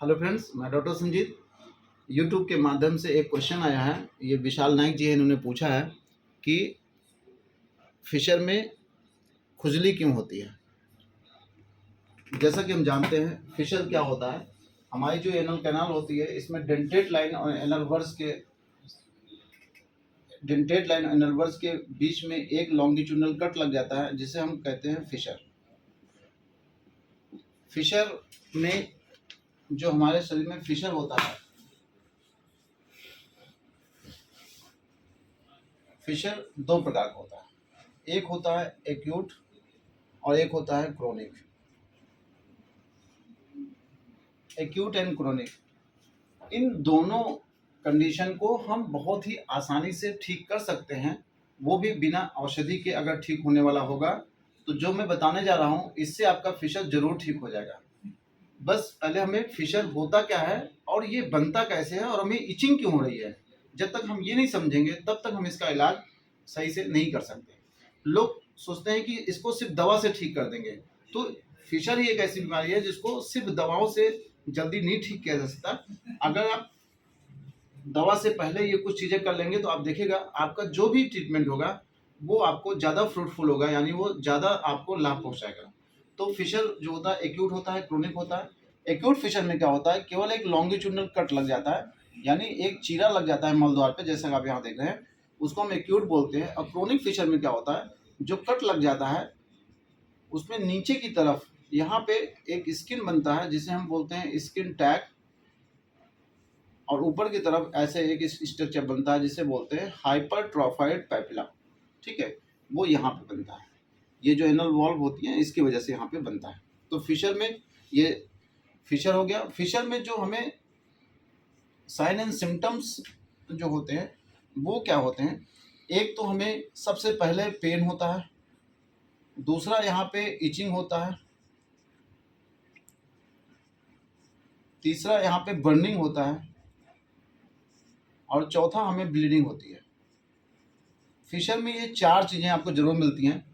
Hello friends, मैं doctor Sanjeet. YouTube के माध्यम से एक क्वेश्चन आया है। ये विशाल नाइक जी हैं, इन्होंने पूछा है कि फिशर में खुजली क्यों होती है। जैसा कि हम जानते हैं, फिशर क्या होता है। हमारी जो एनल कैनाल होती है, इसमें डेंटेट लाइन और एनल वर्स के बीच में एक लॉन्गिट्यूडनल कट लग जाता है, जिसे हम कहते हैं फिशर। फिशर में जो हमारे शरीर में फिशर होता है, फिशर दो प्रकार का होता है। एक होता है एक्यूट और एक होता है क्रोनिक। एक्यूट एंड क्रोनिक, इन दोनों कंडीशन को हम बहुत ही आसानी से ठीक कर सकते हैं, वो भी बिना औषधि के। अगर ठीक होने वाला होगा तो जो मैं बताने जा रहा हूँ, इससे आपका फिशर जरूर ठीक हो जाएगा। बस पहले हमें फिशर होता क्या है और ये बनता कैसे है और हमें इचिंग क्यों हो रही है, जब तक हम ये नहीं समझेंगे तब तक हम इसका इलाज सही से नहीं कर सकते। लोग सोचते हैं कि इसको सिर्फ दवा से ठीक कर देंगे, तो फिशर ही एक ऐसी बीमारी है जिसको सिर्फ दवाओं से जल्दी नहीं ठीक किया जा सकता। अगर आप दवा से पहले ये कुछ चीज़ें कर लेंगे तो आप देखिएगा आपका जो भी ट्रीटमेंट होगा वो आपको ज़्यादा फ्रूटफुल होगा, यानी वो ज़्यादा आपको लाभ पहुँचाएगा। तो फिशर जो होता है एक्यूट होता है, क्रोनिक होता है। एक्यूट फिशर में क्या होता है, केवल एक लॉन्गिट्यूडनल कट लग जाता है, यानी एक चीरा लग जाता है मलद्वार पे, जैसा आप यहाँ देख रहे हैं, उसको हम एक्यूट बोलते हैं। और क्रोनिक फिशर में क्या होता है, जो कट लग जाता है उसमें नीचे की तरफ यहाँ पे एक स्किन बनता है, जिसे हम बोलते हैं स्किन टैग, और ऊपर की तरफ ऐसे एक स्ट्रक्चर बनता है जिसे बोलते हैं हाइपरट्रॉफाइड पैपिला। ठीक है, वो यहाँ पे बनता है। ये जो एनल वॉल्व होती है इसकी वजह से यहाँ पे बनता है। तो फिशर में ये फिशर हो गया। फिशर में जो हमें साइन एंड सिम्टम्स जो होते हैं वो क्या होते हैं, एक तो हमें सबसे पहले पेन होता है, दूसरा यहाँ पे इचिंग होता है, तीसरा यहाँ पे बर्निंग होता है, और चौथा हमें ब्लीडिंग होती है। फिशर में ये चार चीज़ें आपको जरूर मिलती हैं,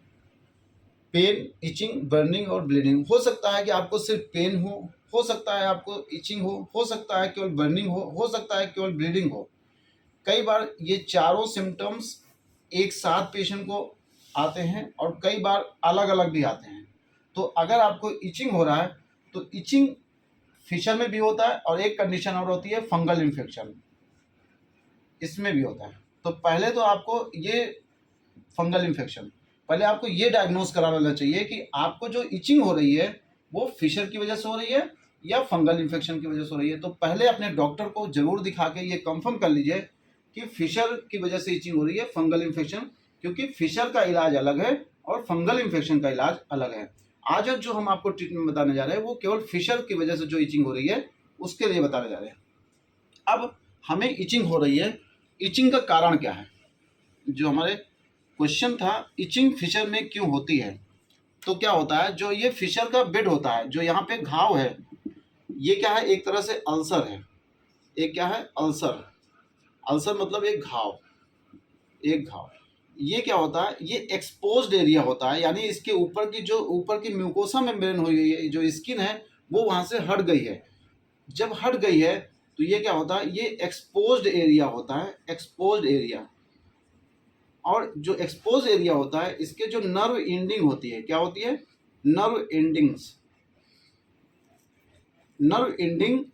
पेन, इचिंग, बर्निंग और ब्लीडिंग। हो सकता है कि आपको सिर्फ पेन हो सकता है आपको इचिंग हो सकता है केवल बर्निंग हो सकता है केवल ब्लीडिंग हो। कई बार ये चारों सिम्टम्स एक साथ पेशेंट को आते हैं और कई बार अलग अलग भी आते हैं। तो अगर आपको इचिंग हो रहा है तो इचिंग फिशर में भी होता है, और एक कंडीशन और होती है फंगल इन्फेक्शन, इसमें भी होता है। तो पहले तो आपको ये फंगल इन्फेक्शन, पहले आपको ये डायग्नोज करा लेना चाहिए कि आपको जो इचिंग हो रही है वो फिशर की वजह से हो रही है या फंगल इन्फेक्शन की वजह से हो रही है। तो पहले अपने डॉक्टर को जरूर दिखा के ये कंफर्म कर लीजिए कि फिशर की वजह से इचिंग हो रही है, फंगल इन्फेक्शन, क्योंकि फिशर का इलाज अलग है और फंगल इन्फेक्शन का इलाज अलग है। आज जो हम आपको ट्रीटमेंट बताने जा रहे हैं वो केवल फिशर की वजह से जो इचिंग हो रही है उसके लिए बताने जा रहे हैं। अब हमें इचिंग हो रही है, इचिंग का कारण क्या है। जो हमारे क्वेश्चन था इचिंग फिशर में क्यों होती है, तो क्या होता है, जो ये फिशर का बेड होता है, जो यहाँ पे घाव है, ये क्या है, एक तरह से अल्सर है। एक क्या है, अल्सर। अल्सर मतलब एक घाव, एक घाव। ये क्या होता है, ये एक्सपोज्ड एरिया होता है, यानी इसके ऊपर की जो ऊपर की म्यूकोसा मेम्ब्रेन हुई है, जो स्किन है वो वहाँ से हट गई है। जब हट गई है तो ये क्या होता है, ये एक्सपोज्ड एरिया होता है, एक्सपोज्ड एरिया। और जो एक्सपोज एरिया होता है इसके जो नर्व एंडिंग होती है, क्या होती है, नर्व एंडिंग्स, नर्व एंडिंग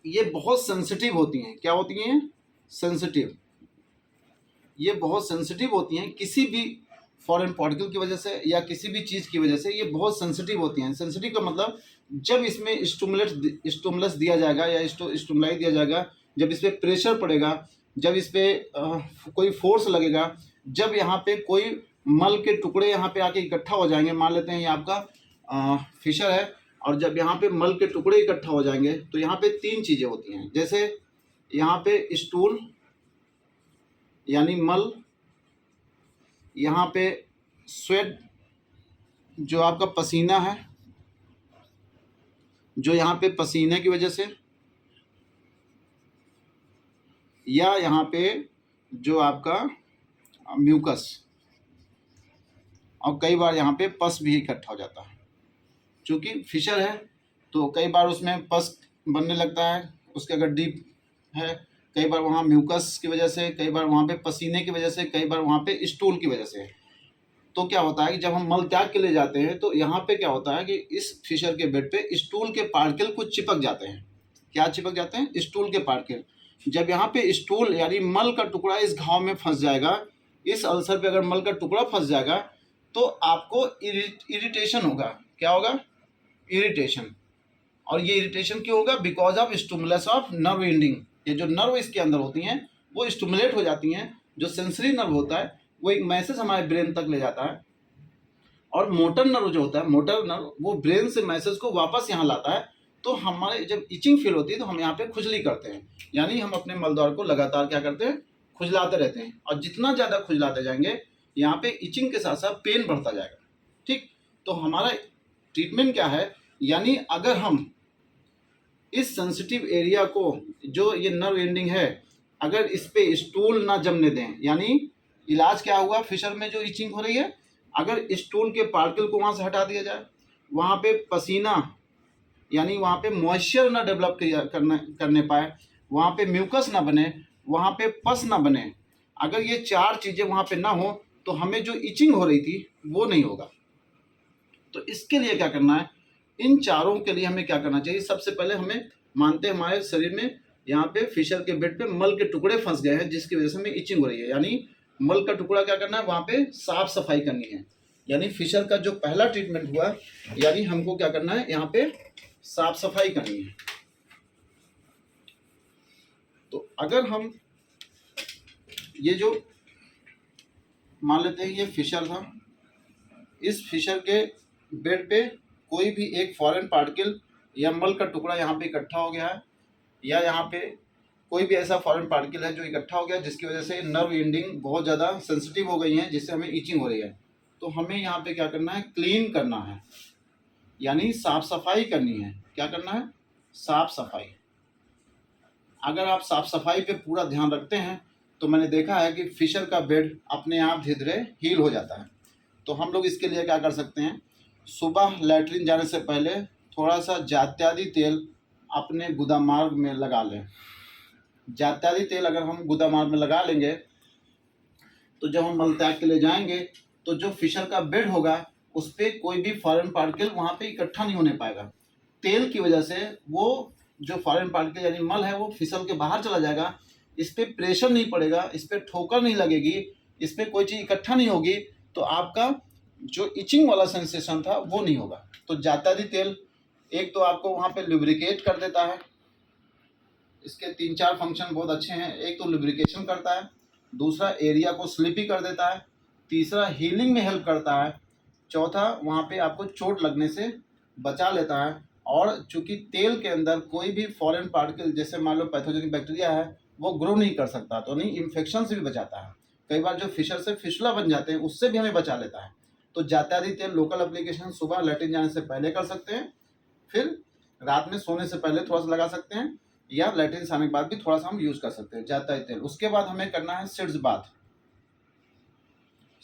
ये बहुत सेंसिटिव होती हैं। क्या होती हैं, सेंसिटिव। ये बहुत सेंसिटिव होती हैं किसी भी फॉरेन पार्टिकल की वजह से या किसी भी चीज़ की वजह से, ये बहुत सेंसिटिव होती हैं। सेंसिटिव का मतलब जब इसमें स्टूमुलस दिया जाएगा या स्टूमुलाई दिया जाएगा, जब इस पर प्रेशर पड़ेगा, जब इस पर कोई फोर्स लगेगा, जब यहाँ पे कोई मल के टुकड़े यहाँ पे आके इकट्ठा हो जाएंगे, मान लेते हैं ये आपका फिशर है, और जब यहाँ पे मल के टुकड़े इकट्ठा हो जाएंगे तो यहाँ पे तीन चीज़ें होती हैं। जैसे यहाँ पे स्टूल यानी मल, यहाँ पे स्वेट जो आपका पसीना है, जो यहाँ पे पसीने की वजह से, या यहाँ पे जो आपका म्यूकस, और कई बार यहाँ पे पस भी इकट्ठा हो जाता है। चूँकि फिशर है तो कई बार उसमें पस बनने लगता है, उसके अगर डीप है, कई बार वहाँ म्यूकस की वजह से, कई बार वहाँ पे पसीने की वजह से, कई बार वहाँ पे स्टूल की वजह से। तो क्या होता है कि जब हम मल त्याग के लिए जाते हैं तो यहाँ पे क्या होता है कि इस फिशर के बेड पे स्टूल के पार्टिकल कुछ चिपक जाते हैं। क्या चिपक जाते हैं? स्टूल के पार्टिकल। जब यहाँ पे स्टूल यानी मल का टुकड़ा इस घाव में फंस जाएगा, इस अल्सर पे अगर मल का टुकड़ा फंस जाएगा तो आपको इरिटेशन होगा। क्या होगा? इरिटेशन। और ये इरिटेशन क्यों होगा? Because of stimulus of nerve ending. ये जो नर्व इसके अंदर होती हैं वो स्टिमुलेट हो जाती हैं। जो सेंसरी नर्व होता है वो एक मैसेज हमारे ब्रेन तक ले जाता है, और मोटर नर्व जो होता है, मोटर नर्व वो ब्रेन से मैसेज को वापस यहाँ लाता है। तो हमारे जब इचिंग फील होती है तो हम यहाँ पे खुजली करते हैं, यानी हम अपने मलद्वार को लगातार क्या करते हैं? खुजलाते रहते हैं। और जितना ज़्यादा खुजलाते जाएंगे यहाँ पे इचिंग के साथ साथ पेन बढ़ता जाएगा। ठीक, तो हमारा ट्रीटमेंट क्या है? यानी अगर हम इस सेंसिटिव एरिया को, जो ये नर्व एंडिंग है, अगर इस पे स्टूल ना जमने दें, यानी इलाज क्या हुआ? फिशर में जो इचिंग हो रही है, अगर स्टूल के पार्टिकल को वहाँ से हटा दिया जाए, वहाँ पे पसीना यानी वहाँ पे मॉइस्चर ना डेवलप करने पाए, वहाँ पे म्यूकस ना बने, वहाँ पे पस ना बने, अगर ये चार चीज़ें वहाँ पे ना हो तो हमें जो इचिंग हो रही थी वो नहीं होगा। तो इसके लिए क्या करना है? इन चारों के लिए हमें क्या करना चाहिए? सबसे पहले हमें मानते हैं हमारे शरीर में यहाँ पे फिशर के बेड पे मल के टुकड़े फंस गए हैं जिसकी वजह से हमें इचिंग हो रही है, यानी मल का टुकड़ा क्या करना है? वहाँ पे साफ सफाई करनी है। यानी फिशर का जो पहला ट्रीटमेंट हुआ, यानी हमको क्या करना है? यहाँ पे साफ सफाई करनी है। तो अगर हम ये जो मान लेते हैं ये फिशर था, इस फिशर के बेड पे कोई भी एक फॉरेन पार्टिकल या मल का टुकड़ा यहाँ पे इकट्ठा हो गया है, या यहाँ पे कोई भी ऐसा फॉरेन पार्टिकल है जो इकट्ठा हो गया जिसकी वजह से नर्व एंडिंग बहुत ज़्यादा सेंसिटिव हो गई है, जिससे हमें इचिंग हो रही है, तो हमें यहाँ पे क्या करना है? क्लीन करना है, यानी साफ सफाई करनी है। क्या करना है? साफ सफाई। अगर आप साफ सफाई पे पूरा ध्यान रखते हैं तो मैंने देखा है कि फिशर का बेड अपने आप धीरे धीरे हील हो जाता है। तो हम लोग इसके लिए क्या कर सकते हैं? सुबह लैट्रिन जाने से पहले थोड़ा सा जात्यादि तेल अपने गुदामार्ग में लगा लें। जात्यादि तेल अगर हम गुदामार्ग में लगा लेंगे तो जब हम मल त्याग के लिए जाएंगे तो जो फिशर का बेड होगा उस पर कोई भी फॉरेन पार्टिकल वहाँ पे इकट्ठा नहीं होने पाएगा। तेल की वजह से वो जो फॉरेन पार्टिकल यानी मल है वो फिसल के बाहर चला जाएगा, इस पर प्रेशर नहीं पड़ेगा, इस पर ठोकर नहीं लगेगी, इस पर कोई चीज़ इकट्ठा नहीं होगी, तो आपका जो इचिंग वाला सेंसेशन था वो नहीं होगा। तो जात्यादि तेल एक तो आपको वहाँ पे लुब्रिकेट कर देता है, इसके 3-4 फंक्शन बहुत अच्छे हैं। एक तो लुब्रिकेशन करता है, दूसरा एरिया को स्लिपी कर देता है, तीसरा हीलिंग में हेल्प करता है, चौथा वहाँ पे आपको चोट लगने से बचा लेता है। और चूंकि तेल के अंदर कोई भी फॉरेन पार्टिकल जैसे मान लो पैथोजेनिक बैक्टीरिया है वो ग्रो नहीं कर सकता, तो नहीं इन्फेक्शन से भी बचाता है। कई बार जो फिशर से फिशला बन जाते हैं उससे भी हमें बचा लेता है। तो जात्यादि तेल लोकल एप्लीकेशन सुबह लैट्रिन जाने से पहले कर सकते हैं, फिर रात में सोने से पहले थोड़ा सा लगा सकते हैं, या लैट्रिन से आने के बाद भी थोड़ा सा हम यूज़ कर सकते हैं जात्यादि तेल। उसके बाद हमें करना है seeds bath.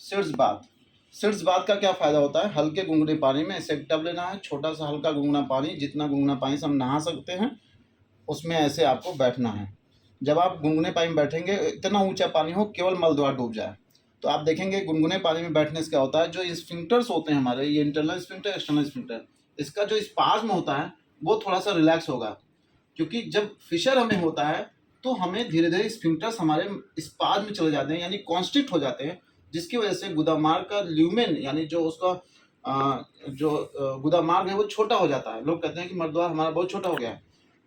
Seeds bath, seeds bath का क्या फ़ायदा होता है? हल्के गुनगुने पानी में ऐसे एक टब लेना है, छोटा सा हल्का गुनगुना पानी, जितना गुनगुना पानी से हम नहा सकते हैं उसमें ऐसे आपको बैठना है। जब आप गुनगुने पानी में बैठेंगे, इतना ऊंचा पानी हो केवल मलद्वार डूब जाए, तो आप देखेंगे गुनगुने पानी में बैठने से क्या होता है? जो स्फिंक्टर्स होते हैं हमारे, ये इंटरनल स्फिंक्टर एक्सटर्नल स्फिंक्टर, इसका जो स्पाज्म होता है वो थोड़ा सा रिलैक्स होगा। क्योंकि जब फिशर हमें होता है तो हमें धीरे धीरे स्फिंक्टर्स हमारे स्पाज्म में चले जाते हैं, यानी कॉन्स्ट्रिक्ट हो जाते हैं, जिसकी वजह से गुदामार्ग का ल्यूमेन यानी जो उसका गुदामार्ग है वो छोटा हो जाता है। लोग कहते हैं कि मलद्वार हमारा बहुत छोटा हो गया है,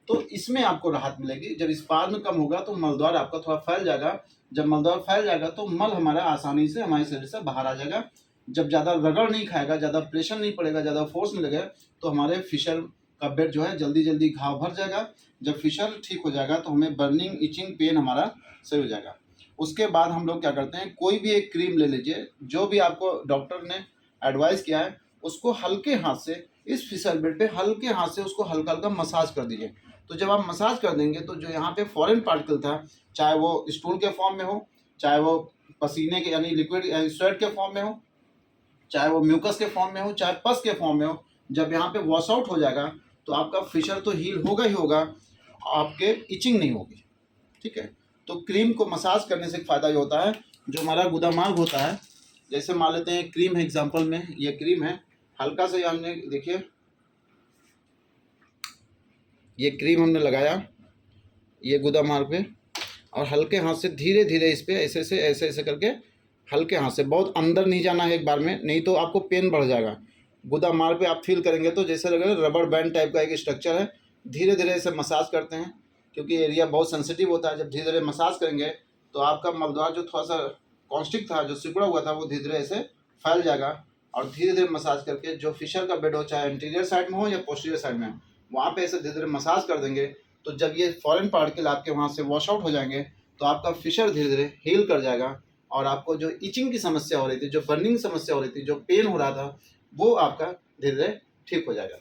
तो इसमें आपको राहत मिलेगी। जब स्पाज्म कम होगा तो मलद्वार आपका थोड़ा फैल जाएगा, जब मलद्वार फैल जाएगा तो मल हमारा आसानी से हमारे शरीर से बाहर आ जाएगा। जब ज़्यादा रगड़ नहीं खाएगा, ज़्यादा प्रेशर नहीं पड़ेगा, ज़्यादा फोर्स नहीं लगेगा, तो हमारे फिशर का बेड जो है जल्दी जल्दी घाव भर जाएगा। जब फिशर ठीक हो जाएगा तो हमें बर्निंग इचिंग पेन हमारा सही हो जाएगा। उसके बाद हम लोग क्या करते हैं? कोई भी एक क्रीम ले लीजिए, जो भी आपको डॉक्टर ने एडवाइस किया है उसको हल्के हाथ से इस फिशर बेड पे हल्के हाथ से उसको हल्का हल्का मसाज कर दीजिए। तो जब आप मसाज कर देंगे तो जो यहाँ पे फॉरेन पार्टिकल था, चाहे वो स्टूल के फॉर्म में हो, चाहे वो पसीने के यानी लिक्विड स्वेट के फॉर्म में हो, चाहे वो म्यूकस के फॉर्म में हो, चाहे पस के फॉर्म में हो, जब यहाँ पे वॉश आउट हो जाएगा तो आपका फिशर तो हील होगा ही होगा, आपके इचिंग नहीं होगी। ठीक है, तो क्रीम को मसाज करने से एक फ़ायदा ये होता है, जो हमारा गुदा मार्ग होता है, जैसे मान लेते हैं क्रीम है, एग्जांपल में ये क्रीम है, हल्का से हमने देखिए ये क्रीम हमने लगाया ये गुदा मार्ग पे, और हल्के हाथ से धीरे धीरे इस पे ऐसे से ऐसे ऐसे करके हल्के हाथ से, बहुत अंदर नहीं जाना है एक बार में, नहीं तो आपको पेन बढ़ जाएगा। गुदा मार्ग पे आप फील करेंगे तो जैसे लगेगा रबड़ बैंड टाइप का एक स्ट्रक्चर है। धीरे धीरे इसे मसाज करते हैं, क्योंकि एरिया बहुत सेंसिटिव होता है। जब धीरे धीरे मसाज करेंगे तो आपका मलद्वार जो थोड़ा सा कॉन्स्टिक था, जो सिकुड़ा हुआ था, वो धीरे धीरे ऐसे फैल जाएगा। और धीरे धीरे मसाज करके जो फिशर का बेड हो, चाहे इंटीरियर साइड में हो या पोस्टीरियर साइड में, वहाँ पे ऐसे धीरे धीरे मसाज कर देंगे। तो जब ये फॉरेन पार्टिकल आपके वहाँ से वॉश आउट हो जाएंगे तो आपका फिशर धीरे धीरे हील कर जाएगा, और आपको जो इचिंग की समस्या हो रही थी, जो बर्निंग समस्या हो रही थी, जो पेन हो रहा था, वो आपका धीरे धीरे ठीक हो जाएगा।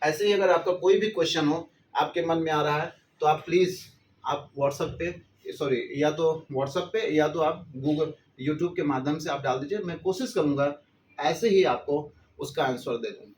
ऐसे ही अगर आपका कोई भी क्वेश्चन हो आपके मन में आ रहा है तो आप प्लीज़ आप व्हाट्सएप पे, सॉरी, या तो व्हाट्सएप पे या तो आप गूगल यूट्यूब के माध्यम से आप डाल दीजिए। मैं कोशिश करूँगा ऐसे ही आपको उसका आंसर दे दूँ।